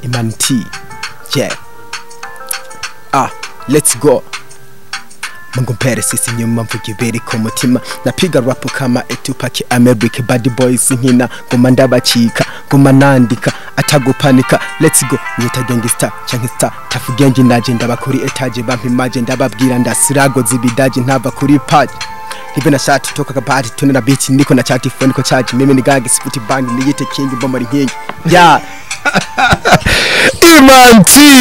Imanti. Yeah. Let's go. Mungu mpere sisi inyuma mvuge beri ku mutima napiga rap kama etupaki America bad boys nkina ngoma ndabacika ngoma nandika atagupanika let's go nyita gangster canke star tafugenje naje ndabakuri etage bampimaje ndababwira ndasirago zibidaje ntava kuri page hivi na shati toka kabati tuna na beat niko na chat phone ko charge mimi ni gagi spiti band niyite king bomba nkingi yeah. Imanti.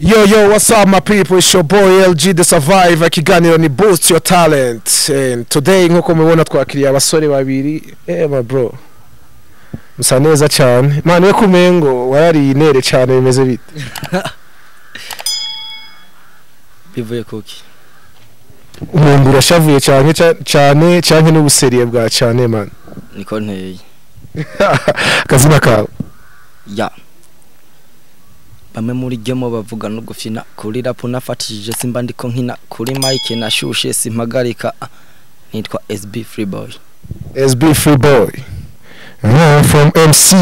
Yo, what's up my people? It's your boy LG the Survivor kiganiro ni boost your talent. And today nkuko mubona twakiriye abasore babiri. My bro. Musa neza cyane. Man we kumengo warari inere cyane bimeze bite. Bivuye kuki. Umuntu urashavuye cyane cyane n'ubuseriye bwa cyane man. Niko nteye. Kazina kawe. Ya. Bamwe muri gemo bavuga no gufina kuri rap nafatishije simba ndiko nkina kuri mic nashushe simpagarika nitwa SB Free Boy. SB Free Boy. From MC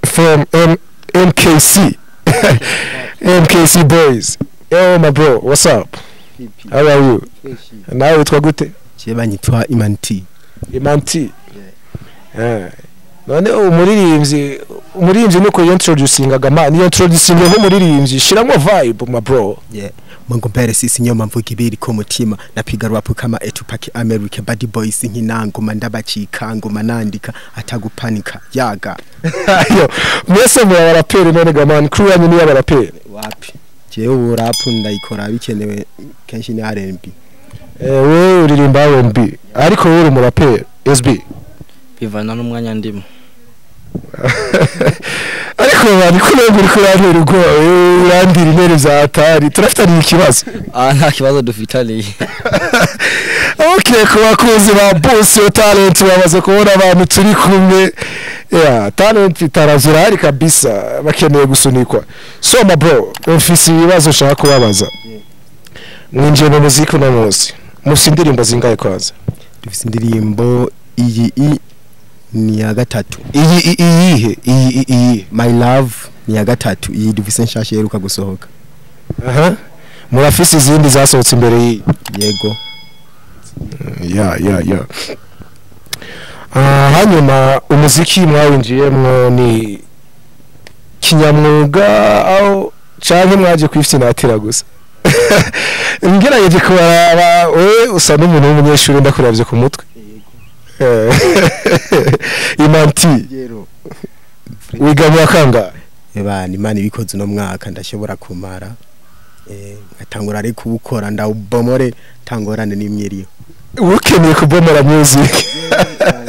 from MKC. MKC boys. Yo my bro, what's up? How are you? Nawe witwa gute? Cheba nyitwa Imanti. Imanti. None umuririmbyi nuko introducingaga man introducing nk'umuririmbyi shiramo vibe my bro. Yeah. Mungu mpere sisi inyuma mvuge beri ku mutima napiga rap kama etupaki America bad boys nkinango mandabacika ngoma nandika atagupanika yaga. Yo mwese mu baraperi none ga man crew yanyu ni abaraperi. Wapi? Jewe rap ndayikora bikenewe kenshi ni R&B. We uririmba R&B ariko uri umuraperi SB. Bivana n'umwanya ndimo. Ariko bari kurengura kurantera uko urandira intero za atari turafitanye ikibazo. Nta kibazo dufitanye. Okay, kubakuzi ba boss yo talent babaze kubona abantu turi kumwe. Yeah, talent itarazira ari kabisa bakeneye gusunikwa. So my bro, ofisi ibibazo shaka kubabaza. Mwinjiye mu muziki na munsi. Mufite indirimbo zingahe kwaza? Dufite indirimbo iyi ni ya gatatu. Iyi My Love ni ya gatatu. Iyi dufise zishasha yeruka gusohoka. Murafise izindi zasohotse imbere yi. Yego. Yeah. Hanyuma umuziki mwawinjiyemwo ni kinyamwuga au canke mwaje kwifinatira gusa? Ngerageje kubaraba we usa n'umuntu w'umunyeshuri ndakuravye ku mutwe. Imanti. Wiga mwakanga? Imana ibikoze no mwaka ndashobora kumara. Ngatangura ari kubukora ndawubomore tangorane n'imyeriyo. Ukeneye kubomora music.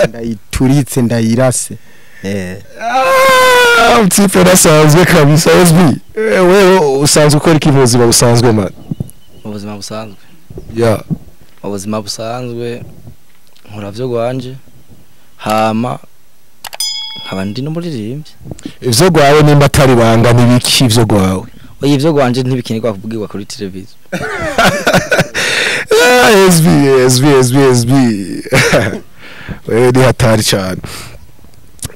Ndayituritse ndayirase. Mtipe nasanzwe kabisa SB. Wewe usanzwe ukora iki mu buzima busanzwe man? Ubuzima busanzwe. Yeah. Ubuzima busanzwe nkuravyo gwanje hama nkaba ndi no muririmbyi. Ivyo gwawe nimba atari banga nibiki ivyo gwawe? Oya ivyo gwanje ntibikinirwa kubwirwa kuri televiziyo. SB. Wewe ni hatari cyane.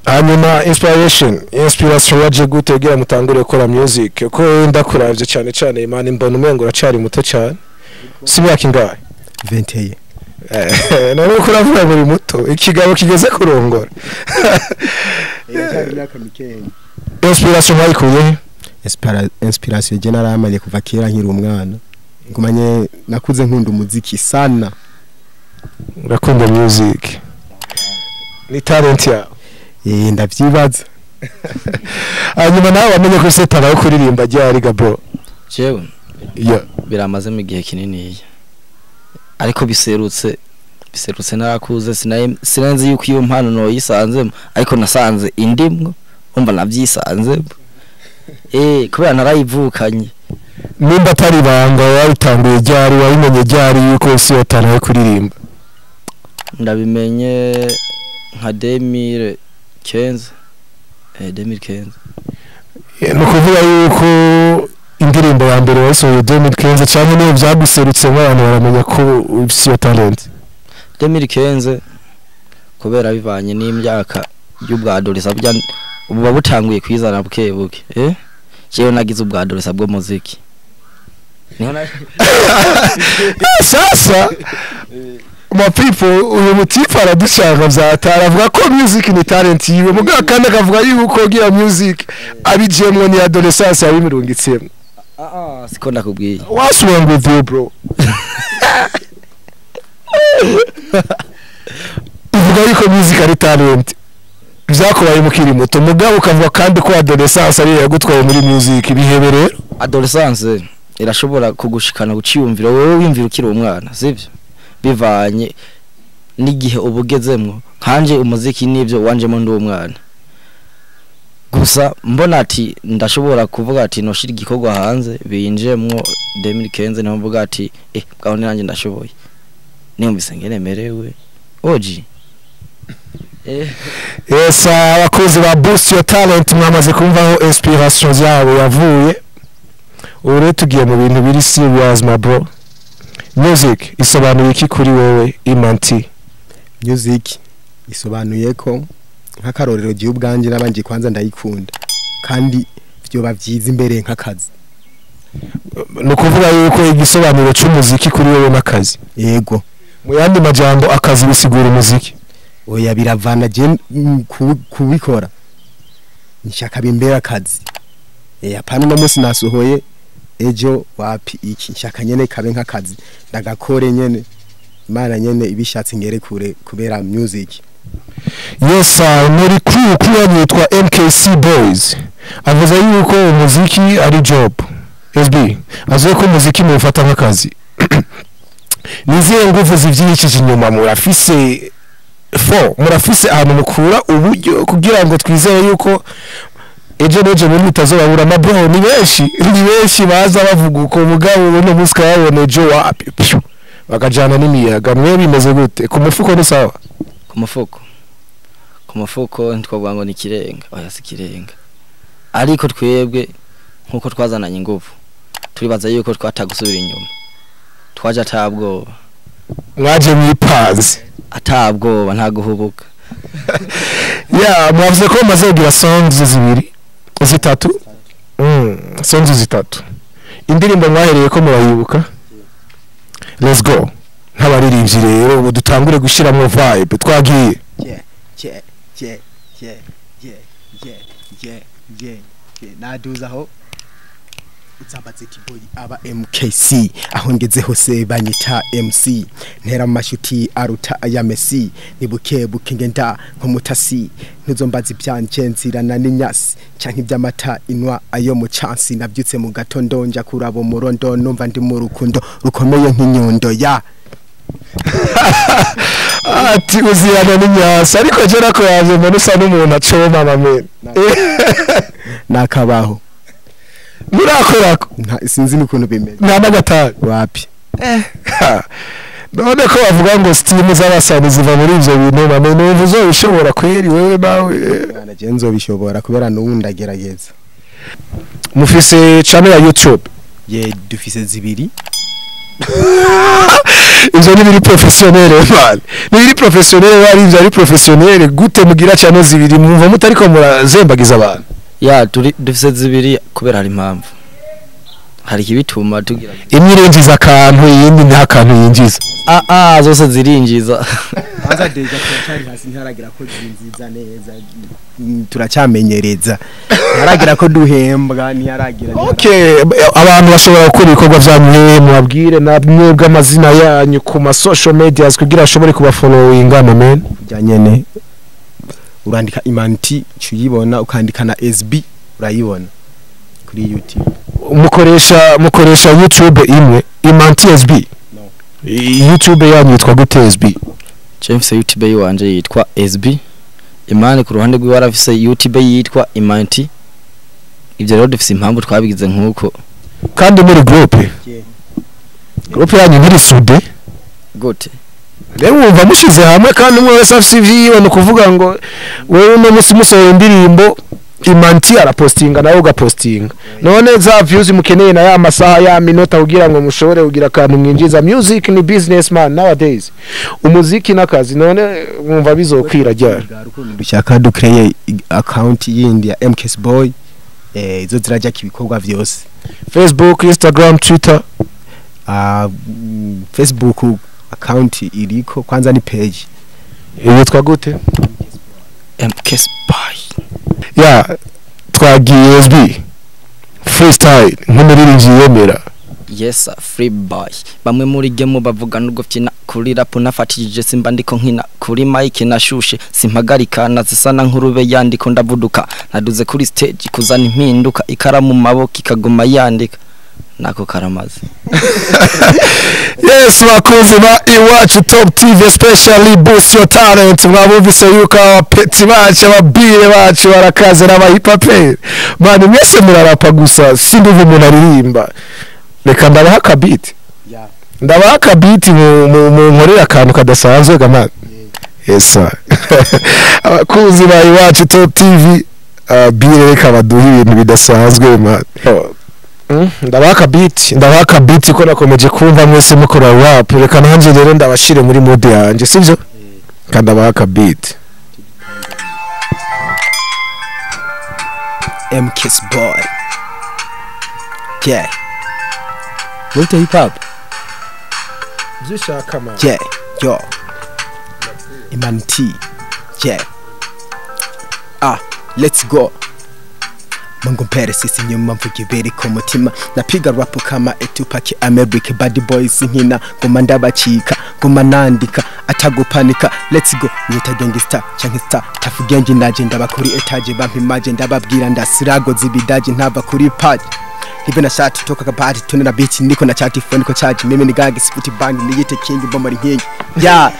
Hanyuma inspiration waje gutegera mutangure gukora music ko ndakuravye cyane Imana imbona umengo uracari muto cyane. Si myaka ingahe? 20. None kuravuga muri muto ikigabo kigeze kurongora. Imyaka mikeya. Inspiration wayikuye? Inspiration je naramanye kuva kera nkiri umwana. Ngumanye nakuze nkunda umuziki sana. Urakunda music. Ni talent ya. Ndavyibaza. Hanyuma nawe wamenye ko setara yo kuririmba ryari ga bro? Jewe. Yeah. Biramaze mu gihe kinini. Ariko biserutse narakuze sinenze yuko iyo mpano no yisanzemo ariko nasanze indimwo umva navyisanze. kubera narayivukanye nimba atari banga wayitanguye ryari wayimenye ryari yuko isi yotanaye kuririmba ndabimenye nka 2015 2015 nukuvuga yuko indirimbo ya mbere wasohoye 2015 cyane niyo byaguserutse abantu baramenya ko isi yo talent 2015 kubera bivanye n'imyaka y'ubwadolesa bya ubu babutanguye kwizana bukebuke jewe nagize ubwadolesa bwo muziki sasa my people uyu mutipa aradushaka byataravuga ko music ni talent yiwe muga kandi akavuga yuko gira music abijemwe ni adolescence yabimirungitsemo siko ndakubwiye what's wrong with you bro uvuga yuko music ari talent byakubaye mukiri muto mugabo ukavuga kandi ko adolescence ari yagutwaye muri music bihebe rero adolescence irashobora kugushikana guciyumvira wowe wimvira ukiri umwana sivyo bivanye n'igihe ubugezemwo kanje umuziki nivyo wanjemo ndi umwana gusa mbona ati ndashobora kuvuga ati no shira igikorwa hanze binjemwo 2015 no mvuga ati bwaho nanjye ndashoboye nimvise ngeremerewe oji yes abakozi ba boost your talent mwamaze kumvaho inspiration yabo yavuye ure tugiye mu bintu biri serious my bro music isobanuye iki kuri wewe imanti music isobanuye ko nk'akarorero gihe ubwanje nabanje kwanza ndayikunda kandi byo bavyiza imbere nk'akazi no kuvuga yuko igisobanuro cy'umuziki kuri wewe n'akazi yego mu yandi majambo akazi bisigura umuziki oya biravana je kubikora nshaka bimbera akazi apana no musi nasohoye ejo wapi iki nshaka nyene kabe nk'akazi ndagakore nyene imana nyene ibishatse ngere kure kubera music yes muri kuri yitwa MKC Boys avuze yuko umuziki ari job SB avuze ko umuziki mufata nk'akazi nizihe nguvu zivyikije inyuma murafise ahantu mukura uburyo kugira ngo twizeye yuko ejo neje muri mutazobabura amabro ni benshi baza bavuga uko mugabo no musika yabone ejo wapi bakajana n'imiyaga mwe bimeze gute ku mufuko ni sawa ku mufuko ntitwavuga ngo ni kirenga oya si kirenga ariko twebwe nkuko twazananye inguvu turibaza yuko twatagusubira inyuma twaje atabwoba mwaje mwipanze atabwoba nta guhubuka mwavuze ko maze kugira songs zitatu songs zitatu indirimbo mwahereye ko murayibuka let's go nk'abaririmbyi rero ubu dutangure gushiramo vibe twagiye naduzaho utsambatse kiboyi aba MKC aho ngeze hose banyita MC ntera amashuti aruta aya Messi nibuke ngenda nk'umutasi ntuzombaza ibyanje nzirana n'inyasi canke iby'amata inwa ayo mu chance nabyutse mu gatondo nja kurabo murondo numva ndi mu rukundo rukomeye nk'inyundo ya ati uzirana n'inyasi ariko je nako yaje mbona usa n'umuntu acoma mamene nakabaho murakorako sinzi n'ukuntu bimeze nta nagatari wapi none ko bavuga ngo steam z'abasani ziva muri ivyo bintu bamene uvuze ushobora kweri wewe nawe bana je nzobishobora kubera n'ubundi agerageza mufise channel ya YouTube dufise zibiri ivyo ni biri professionnel man ni biri professionnel wari ivyo ari professionnel gute mugira channel zibiri mwumva mutariko murazembagiza abantu dufise zibiri kubera hari impamvu hari kibituma tugira imyirengiza akantu yindi nta kantu yinjiza zose zirinjiza aza deja cyari hasi ntaragira ko zinziza neza turacyamenyereza ntaragira ko duhembwa ntaragira okay abantu bashobora gukora ibikorwa byanyu mubabwire namwe bw'amazina yanyu ku ma social media kugira ashobore kuba followinga amen byanyene urandika imanti cyuyibona ukandika na SB urayibona kuri YouTube mukoresha YouTube imwe imanti SB YouTube yanyu yitwa gute SB James YouTube yiwanje yitwa SB Imani ku ruhande rw'iwara afise YouTube yitwa imanti ibyo rero dufise impamvu twabigize nkuko kandi muri groupe yanyu muri sude gute rero wumva mushize hamwe kandi umwe wese afite ivyiwe no kuvuga ngo wewe no musi musohora indirimbo imanti arapostinga nawe ugapostinga none za views mukeneye na ya masaha ya minota kugira ngo mushobore kugira kantu mwinjiza. Music ni businessman nowadays, umuziki nakazi. None mwumva bizokwira ryari dushaka dukreye account yindi ya MKS Boy izo zirajya kibikorwa vyose, Facebook, Instagram, Twitter. Facebook account iriko kwanza ni page yitwa gute? MKS Boy. Twagiye SB freestyle nk'umuririmbyi yemera. Yes, free boy. Bamwe muri gemo bavuga nugo fyina kuri rap nafatije simba ndiko nkina kuri mic nashushe simpagarika nazisana nk'urube yandiko ndavuduka naduze kuri stage kuzana impinduka ikaramu maboko ikagoma yandika nako karamaze. Yes, wakuzi ba iwacu Top TV especially boost your talent. Mwabumvise yuko abapeti bacu ababire bacu barakaze n'aba hip hop man, mwese murarapa gusa sindi umuntu aririmba. Reka ndabaha akabiti ndabaha akabiti mu nkorera akantu kadasanzwe gamana. Yes sir. Abakuzi ba iwacu Top TV bire reka baduha ibintu bidasanzwe man. Ndabaha akabiti ko nakomeje kumva mwese mukora rap. Reka nanje rero ndabashire muri mode yanje sivyo kandi ndabaha akabiti. MKS Boy. Yeah. What hip hop? Zishasha man. Yeah, yo. Imanti. Yeah. Let's go. Mangumpere sisi nyuma mvuge beri ku mutima napiga rap kama etupaki America bad boys nkina ngoma ndabacika ngoma nandika atagupanika. Let's go nyita gangster canke star tafugenje ndaje ndabakuri etage bampimaje ndababwira ndasirago zibidaje ntava kuri page hivi na shati toka kabati tunena beat niko na chat phone ko charge mimi nigage sifuti band niyite king bomba rinkingi yeah.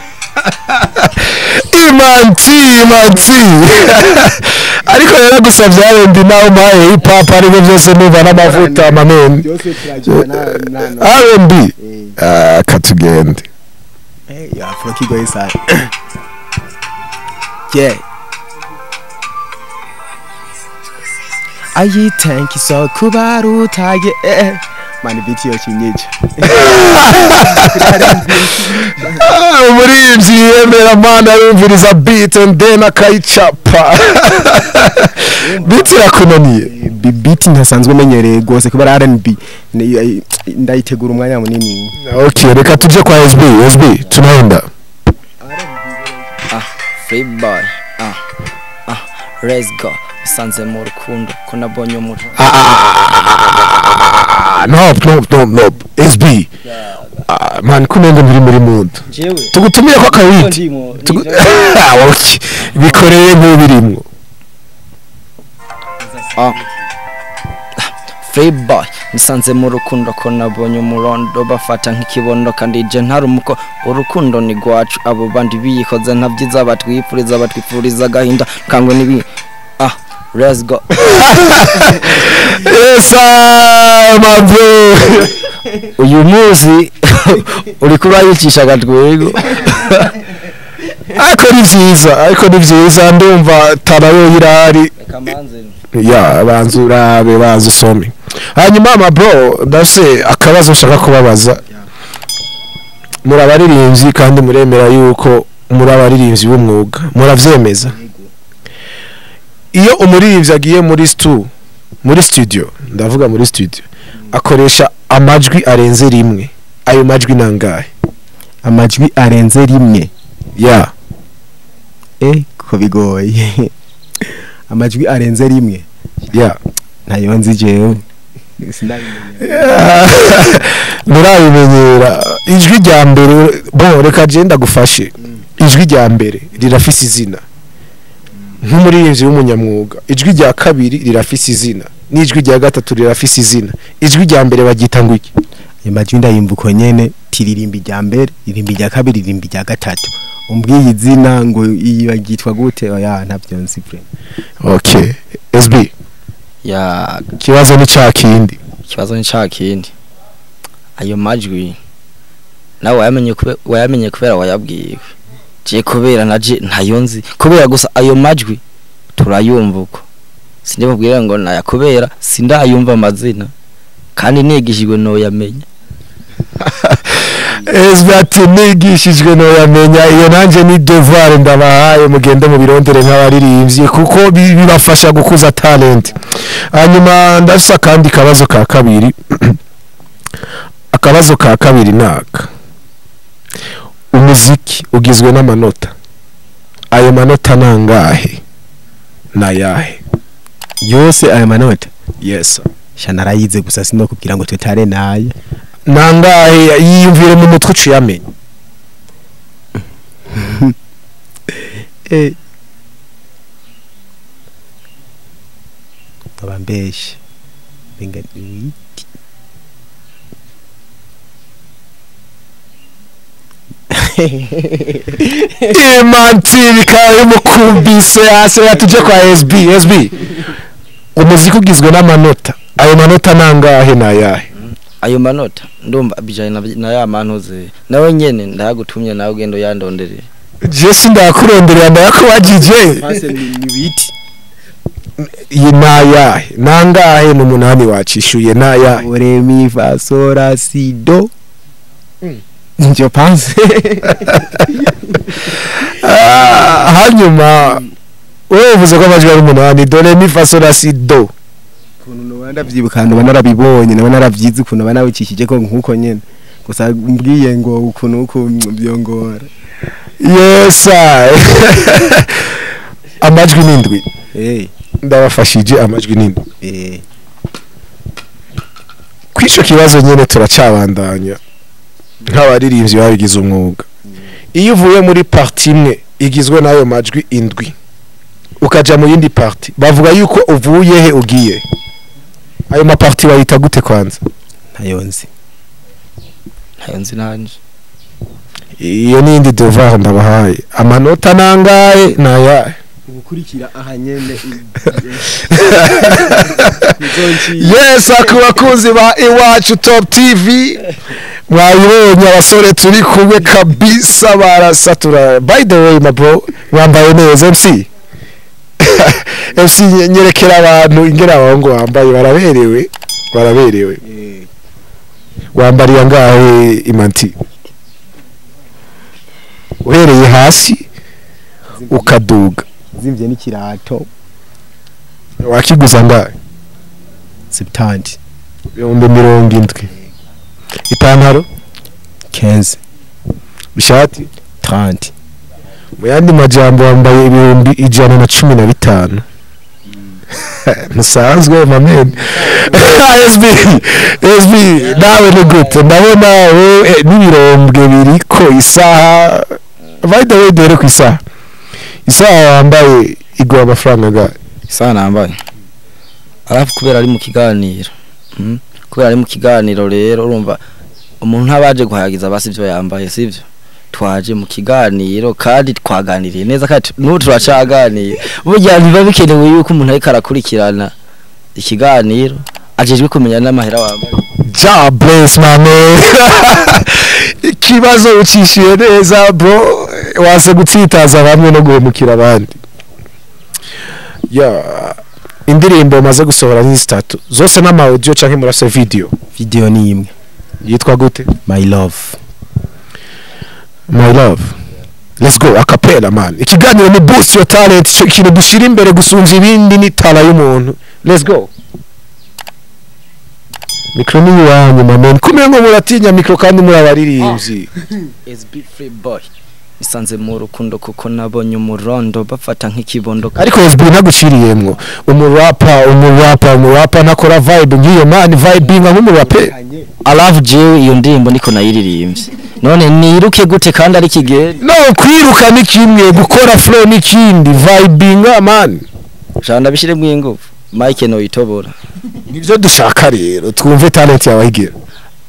Imanti ariko rero gusavya ndi nawo maye hip hop ariko byose nuva n'amavuta mameni R&B katugende yeah fuki go inside yeah. Ayi thank you so kubaru tage mani biti yo kinyeje muri yemera man arumviriza beat and then akaichapa beat yakunaniye beat ntasanzwe menyereye gose kuba R&B ndayitegura umwanya munini. Okay, reka tuje kwa SB tunaenda free boy. Let's go. Sanze mu rukundo ko nabonye umuntu. No SB man kunenge muri mood tugutumire kwa kawiti okay bikoreye nk'ubirimo. Free boy nisanze mu rukundo ko nabonye umurondo bafata nk'ikibondo kandi je ntarumuko urukundo ni gwacu abo bandi biyikoze ntavyiza batwifuriza gahinda kangwe nibi. Let's go. Yes my bro. Uyu muzi uri kurayikisha gatwego. Ariko ni vyiza ndumva tarayo irahari. Banzu some. Hanyuma my bro ndase akabazo nshaka kubabaza. Murabaririmbyi kandi muremera yuko murabaririmbyi b'umwuga muravyemeza. Iyo umuririmbyi agiye muri studio ndavuga muri studio akoresha amajwi arenze rimwe, ayo majwi nangahe? Amajwi arenze rimwe ko bigoye. Amajwi arenze rimwe ntayo nzi jewe murabimenyera. Ijwi rya mbere reka je ndagufashe. Ijwi rya mbere rirafise izina nk'umuririmbyi w'umunyamwuga, ijwi rya kabiri rirafise izina n'ijwi rya gatatu rirafise izina. Ijwi rya mbere bagita ngo iki? Amajwi ndayimvuko nyene tiririmbi rya mbere irimbi rya kabiri irimbi rya gatatu umbwiye izina ngo iyi bagitwa gute? Ntavyo nzi pre. Okay SB ya kibazo ni ca kindi ikibazo ni ca kindi ayo majwi nawe wayamenye kubera wayabwiwe je kubera naje ntayonzi kubera gusa ayo majwi turayumva uko sinde mubwira ngo nayakubera sindayumva amazina kandi nigishijwe no yamenya ati nigishijwe no yamenya iyo nanje ni devoir ndabahaye mugende mu birondere nk'abaririmbyi kuko bibafasha gukuza talent. Hanyuma ndafisa kandi kabazo ka kabiri akabazo ka kabiri naka umuziki ugizwe n'amanota, ayo manota nangahe na yahe? Yose ayo manota? Yes. Shanarayize gusa sino kubwira ngo tutare naye. Nangahe yiyumvire mu mutwe uciyamenye. Benshi. Binga Imantiri kayo mukumbise hasi yatuje kwa SB. Umuziki ugizwe n'amanota, ayo manota nangahe na yahe? Ayo manota ndumva bijanye na ya mantuze nawe nyene ndagutumye nawe ugendo yandonderera. Je sindakuronderera ndakubajije. Hase ni biti. Yinaya nangahe n'umunani wacishuye naya re mi fa so la si do. Je pense. Hanyuma uvuze ko amajwi ari umunani do re mi fa so la si do. Kuno wanda vyibukana banarabibonye nabanarabyize kuno banabikishije ko nkuko nyene. Gusa mbwiye ngo ukuntu uko byongora. Yes. Amajwi nindwi. Ndabafashije amajwi nindwi. Kwico kibazo nyene turacabandanya nk'abaririmbyi babigize umwuga. Iyo uvuye muri parti imwe igizwe nayo majwi indwi ukaja mu yindi parti bavuga yuko uvuye he ugiye, ayo maparti bayita gute kwanza? Ntayonzi nanje. Iyo nindi devoir ndabahaye, amanota nangahe naya ukurikira aha nyene. Yes, akubakunzi ba Iwacu Top TV mwayibonye abasore turi kumwe kabisa barasatura. By the way my bro, wambaye neza MC. MC nyerekera abantu ingera abahungu wambaye baraberewe. Wambariye ngahe imanti? Uhereye hasi ukaduga. Zimvye n'ikirato. Wakiguza ngahe? 70. 70. Ipantaro 15. Ishati 30. Muyandi majambo wambaye 115. Musanzwe mamen. SB nawe ni gute? Ndabona we nibirombwe biriko isaha. By the way dore ku isaha. Isaha wambaye igwa amafaranga ga. Isaha nambaye. Arafu kubera ari mu kiganiro. Kubera ari mu kiganiro rero urumva umuntu ntabaje guhayagiza basi byo yambaye sivyo. Twaje mu kiganiro kandi twaganiriye neza kandi n'ubu turacaganira. Burya biba bikenewe yuko umuntu ariko arakurikirana ikiganiro ajejwe kumenya n'amahera wambaye. Ja bless my man. Ikibazo ucishiye neza bro, waze gutsitaza bamwe no guhemukira abandi. Indirimbo maze gusohora ni 3 zose n'ama audio canke murase video ni imwe yitwa gute? My love. Let's go acapella man. Ikiganiro ni boost your talent, cyo kintu dushira imbere gusunza ibindi ni tala y'umuntu. Let's go. Mikro ni wanyu mamen, kumenya ngo muratinya mikro kandi murabaririmbyi. SB free boy isanze mu rukundo kuko nabonye umurondo bafata nk'ikibondo. Ariko SB naguciriyemwo umurapa nakora vibe ngiyo man, vibinga nk'umurape. I love you iyo ndirimbo niko nayiririmbye. None niruke gute kandi ari kigere? No, kwiruka ni kimwe, gukora flow ni kindi, vibinga man. Janda bishire mu inguvu. Mike no itobora. Nivyo dushaka rero, twumve talent yawe Hagiye.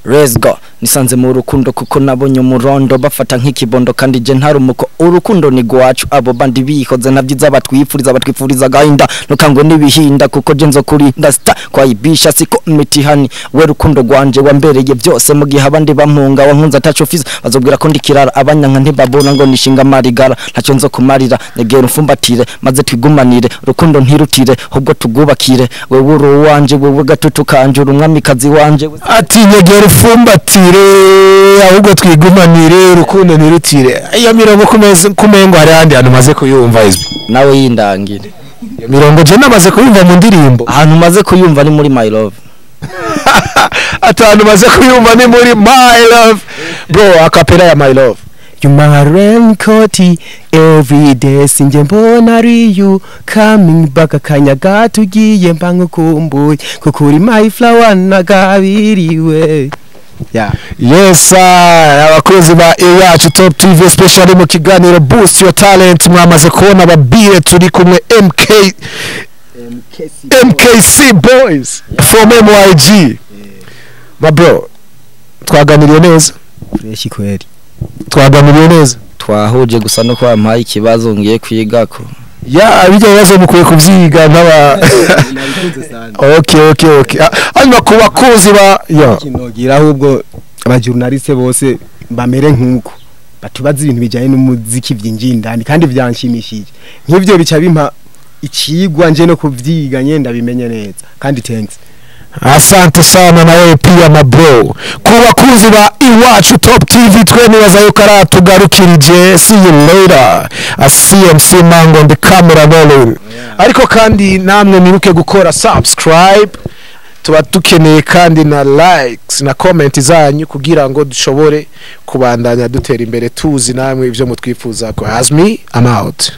Let's go. nisanze mu rukundo kuko nabonye umurondo bafata nk'ikibondo kandi je ntarumuko urukundo ni gwacu abo bandi bikoze navyiza batwifuriza gahinda nukangwe nibihinda kuko je nzo kuri ndasta kwa ibisha siko mitihani we rukundo gwanje wambereye byose mu gihe abandi bampunga wankunza tacho office bazobwira ko ndikirara abanyanka ntibabona ngo nishinga marigara ntaco nzo kumarira negera umfumbatire maze twigumanire rukundo ntirutire ahubwo tugubakire wewe uru wanje wewe gatutu kanje umwamikazi wanje ati negera umfumbatire ahubwo twigumanire rukundo ntirutire iyo mirongo kumengo hari handi hantu maze kuyumva izwi nawe yindangire iyo mirongo je namaze kuyumva mu ndirimbo ahantu maze kuyumva ni muri my love atanu maze kuyumva ni muri my love bro akapera ya my love You my raincoat every day sinje mbona ari you coming back akanyaga tugiye mbangukumbuye kukuri my flower nagabiriwe yeah yes abakozi ba yacu top TV especially mu kiganiro boost your talent mwamaze kubona babire turi kumwe MKC boys from MYG ma bro twaganiriye neza fresh kweli twaganiriye neza twahuje gusa no kwa mpaye ikibazo ngiye kwigako ya bijya bibazo mukwiye kuvyiga n'aba okay hanyuma ku bakuzi ba yo kinogira ahubwo aba journaliste bose bamere nkuko batubaza ibintu bijanye n'umuziki vyinjiye indani kandi vyanshimishije nk'ivyo bica bimpa ikigwa nje no kuvyiga nyenda bimenye neza kandi thanks asante sana na wewe pia ma bro ku bakuzi ba iwacu top TV twenibaza yuko aratugarukirije see you later a CMC Mango on the camera rolling ariko kandi namwe mwibuke gukora subscribe tuba dukeneye kandi na likes na comment zanyu kugira ngo dushobore kubandanya dutera imbere tuzi namwe ivyo mutwifuza ko as me I'm out.